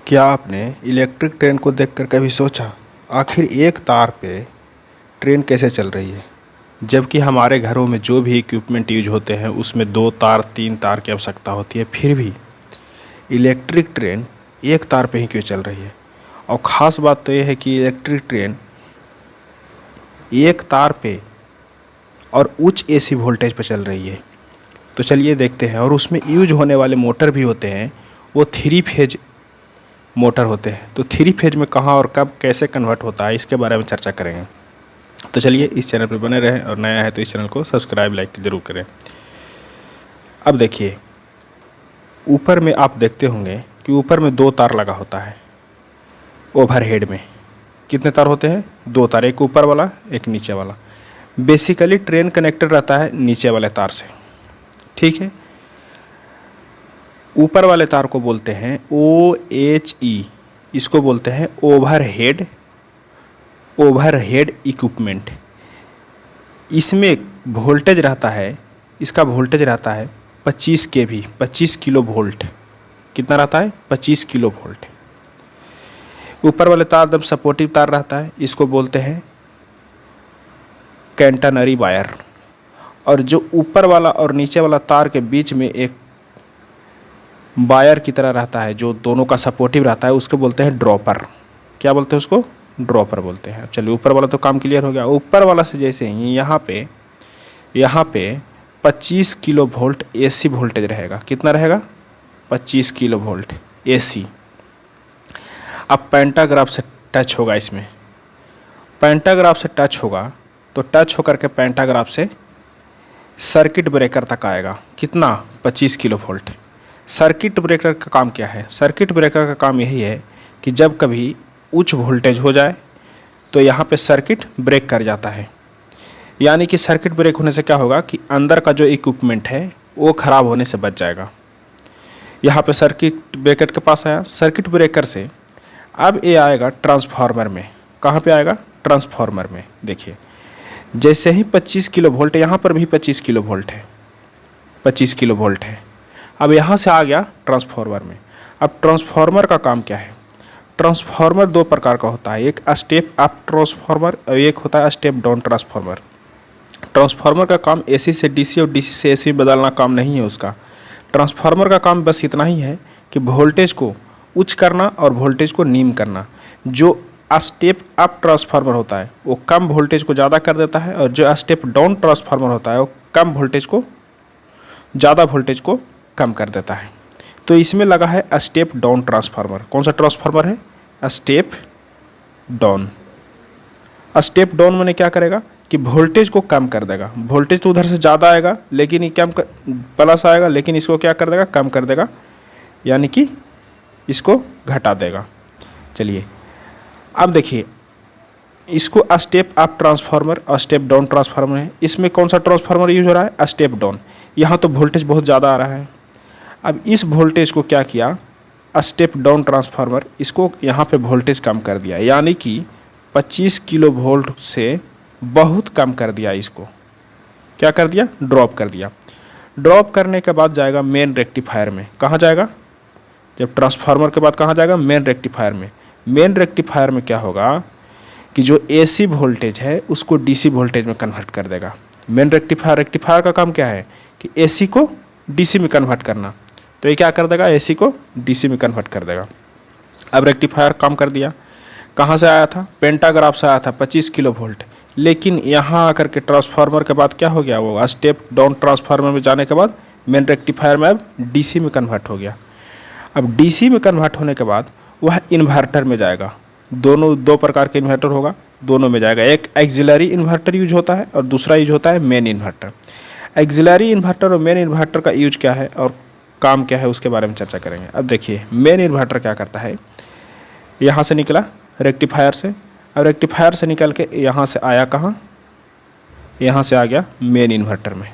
क्या आपने electric train को देखकर कभी सोचा आखिर एक तार पे ट्रेन कैसे चल रही है, जबकि हमारे घरों में जो भी इक्विपमेंट यूज होते हैं उसमें 2 तार 3 तार की आवश्यकता होती है, फिर भी इलेक्ट्रिक ट्रेन एक तार पे ही क्यों चल रही है। और ख़ास बात तो ये है कि इलेक्ट्रिक ट्रेन एक तार पे और उच्च एसी वोल्टेज पर चल रही है। तो चलिए देखते हैं। और उसमें यूज होने वाले मोटर भी होते हैं, वो 3 फेज मोटर होते हैं। तो 3 फेज में कहाँ और कब कैसे कन्वर्ट होता है, इसके बारे में चर्चा करेंगे। तो चलिए इस चैनल पर बने रहें, और नया है तो इस चैनल को सब्सक्राइब लाइक ज़रूर करें। अब देखिए, ऊपर में आप देखते होंगे कि ऊपर में 2 तार लगा होता है। ओवरहेड में कितने तार होते हैं? 2 तार, एक ऊपर वाला एक नीचे वाला। बेसिकली ट्रेन कनेक्टेड रहता है नीचे वाले तार से, ठीक है। ऊपर वाले तार को बोलते हैं OHE, इसको बोलते हैं ओवरहेड इक्विपमेंट। इसमें वोल्टेज रहता है, इसका वोल्टेज रहता है 25 kV, 25 किलो वोल्ट। कितना रहता है? 25 किलो वोल्ट। ऊपर वाले तार जब सपोर्टिव तार रहता है, इसको बोलते हैं कैंटनरी वायर। और जो ऊपर वाला और नीचे वाला तार के बीच में एक वायर की तरह रहता है, जो दोनों का सपोर्टिव रहता है, उसको बोलते हैं ड्रॉपर। क्या बोलते हैं उसको? ड्रॉपर बोलते हैं। चलिए, ऊपर वाला तो काम क्लियर हो गया। ऊपर वाला से जैसे ही यहाँ पे 25 किलो वोल्ट AC वोल्टेज रहेगा। कितना रहेगा? 25 किलो वोल्ट AC। अब पेंटाग्राफ से टच होगा, इसमें पेंटाग्राफ से टच होगा तो टच होकर के पेंटाग्राफ से सर्किट ब्रेकर तक आएगा। कितना? 25 किलो वोल्ट। सर्किट ब्रेकर का काम क्या है? सर्किट ब्रेकर का काम यही है कि जब कभी उच्च वोल्टेज हो जाए तो यहाँ पे सर्किट ब्रेक कर जाता है। यानी कि सर्किट ब्रेक होने से क्या होगा कि अंदर का जो इक्विपमेंट है वो ख़राब होने से बच जाएगा। यहाँ पे सर्किट ब्रेकर के पास आया, सर्किट ब्रेकर से अब ये आएगा ट्रांसफार्मर में। कहाँ पे आएगा? ट्रांसफार्मर में। देखिए, जैसे ही 25 किलो वोल्ट, यहाँ पर भी 25 किलो वोल्ट है, 25 किलो वोल्ट है। अब यहाँ से आ गया ट्रांसफार्मर में। अब ट्रांसफार्मर का काम क्या है? ट्रांसफार्मर 2 प्रकार का होता है, एक स्टेप अप ट्रांसफार्मर और एक होता है स्टेप डाउन ट्रांसफार्मर। ट्रांसफार्मर का काम AC से DC और DC से AC बदलना काम नहीं है उसका। ट्रांसफार्मर का काम बस इतना ही है कि वोल्टेज को उच्च करना और वोल्टेज को नीम करना। जो स्टेप अप ट्रांसफार्मर होता है वो कम वोल्टेज को ज़्यादा कर देता है, और जो स्टेप डाउन ट्रांसफार्मर होता है वो कम वोल्टेज को ज़्यादा वोल्टेज को कम कर देता है। तो इसमें लगा है स्टेप डाउन ट्रांसफार्मर। कौन सा ट्रांसफार्मर है? Step down. स्टेप डाउन मैंने क्या करेगा कि वोल्टेज को कम कर देगा। वोल्टेज तो उधर से ज़्यादा आएगा लेकिन ये प्लस आएगा, लेकिन इसको क्या कर देगा? कम कर देगा, यानी कि इसको घटा देगा। चलिए, अब देखिए, इसको स्टेप अप ट्रांसफार्मर और स्टेप डाउन ट्रांसफार्मर है। इसमें कौन सा ट्रांसफार्मर यूज हो रहा है? Step down. यहाँ तो वोल्टेज बहुत ज़्यादा आ रहा है। अब इस वोल्टेज को क्या किया स्टेप डाउन ट्रांसफार्मर, इसको यहाँ पे वोल्टेज कम कर दिया, यानी कि 25 किलो वोल्ट से बहुत कम कर दिया। इसको क्या कर दिया? ड्रॉप कर दिया। ड्रॉप करने के बाद जाएगा मेन रेक्टिफायर में। कहाँ जाएगा? जब ट्रांसफार्मर के बाद कहाँ जाएगा? मेन रेक्टिफायर में। मेन रेक्टिफायर में क्या होगा कि जो AC वोल्टेज है उसको DC वोल्टेज में कन्वर्ट कर देगा। मेन रेक्टिफायर का काम क्या है कि AC को DC में कन्वर्ट करना। तो ये क्या कर देगा? AC को DC में कन्वर्ट कर देगा। अब रेक्टिफायर काम कर दिया। कहाँ से आया था? पेंटाग्राफ से आया था 25 किलो वोल्ट। लेकिन यहाँ आकर के ट्रांसफार्मर के बाद क्या हो गया? वो स्टेप डाउन ट्रांसफार्मर में जाने के बाद मेन रेक्टिफायर में अब DC में कन्वर्ट हो गया। अब DC में कन्वर्ट होने के बाद वह इन्वर्टर में जाएगा। दो प्रकार के इन्वर्टर होगा, दोनों में जाएगा। एक एक्सिलरी इन्वर्टर यूज होता है और दूसरा यूज होता है मेन इन्वर्टर। एक्सिलरी इन्वर्टर और मेन इन्वर्टर का यूज क्या है और काम क्या है उसके बारे में चर्चा करेंगे। अब देखिए, मेन इन्वर्टर क्या करता है, यहाँ से निकला रेक्टिफायर से, और रेक्टिफायर से निकल के यहाँ से आया कहाँ? यहाँ से आ गया मेन इन्वर्टर में।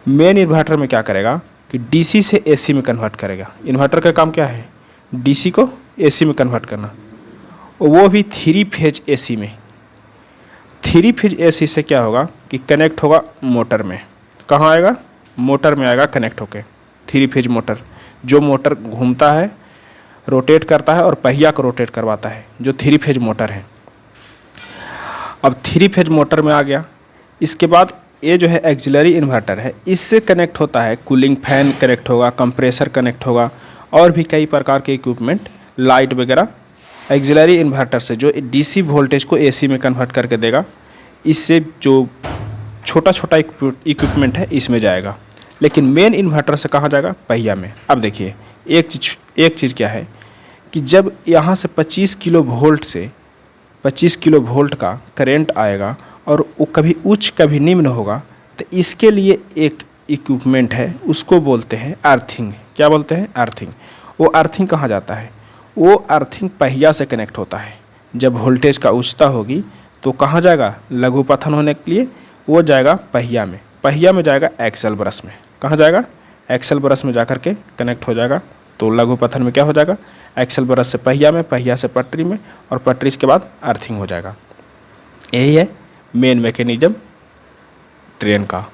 मेन इन्वर्टर में क्या करेगा कि DC से AC में कन्वर्ट करेगा। इन्वर्टर का काम क्या है? DC को AC में कन्वर्ट करना, वो भी 3 फेज AC में। 3 फेज AC से क्या होगा कि कनेक्ट होगा मोटर में। कहाँ आएगा? मोटर में आएगा कनेक्ट होके। 3 फेज मोटर, जो मोटर घूमता है रोटेट करता है और पहिया को रोटेट करवाता है, जो 3 फेज मोटर है। अब 3 फेज मोटर में आ गया। इसके बाद ये जो है एक्सिलरी इन्वर्टर है, इससे कनेक्ट होता है कूलिंग फैन कनेक्ट होगा, कंप्रेसर कनेक्ट होगा और भी कई प्रकार के इक्विपमेंट, लाइट वगैरह एक्सिलरी इन्वर्टर से जो डीसी वोल्टेज को एसी में कन्वर्ट करके देगा। इससे जो छोटा छोटा इक्विपमेंट है इसमें जाएगा, लेकिन मेन इन्वर्टर से कहाँ जाएगा? पहिया में। अब देखिए एक चीज़ क्या है कि जब यहाँ से 25 किलो वोल्ट से 25 किलो वोल्ट का करंट आएगा और वो कभी उच्च कभी निम्न होगा, तो इसके लिए एक इक्विपमेंट है, उसको बोलते हैं अर्थिंग। क्या बोलते हैं? अर्थिंग। वो अर्थिंग कहाँ जाता है? वो अर्थिंग पहिया से कनेक्ट होता है। जब वोल्टेज का उच्चता होगी तो कहाँ जाएगा? लघु पतन होने के लिए वो जाएगा पहिया में। पहिया में जाएगा एक्सल ब्रश में। कहाँ जाएगा? एक्सल ब्रश में जाकर के कनेक्ट हो जाएगा। तो लघु पतन में क्या हो जाएगा? एक्सल ब्रश से पहिया में, पहिया से पटरी में और पटरी के बाद अर्थिंग हो जाएगा। यही है मेन मैकेनिज्म ट्रेन का।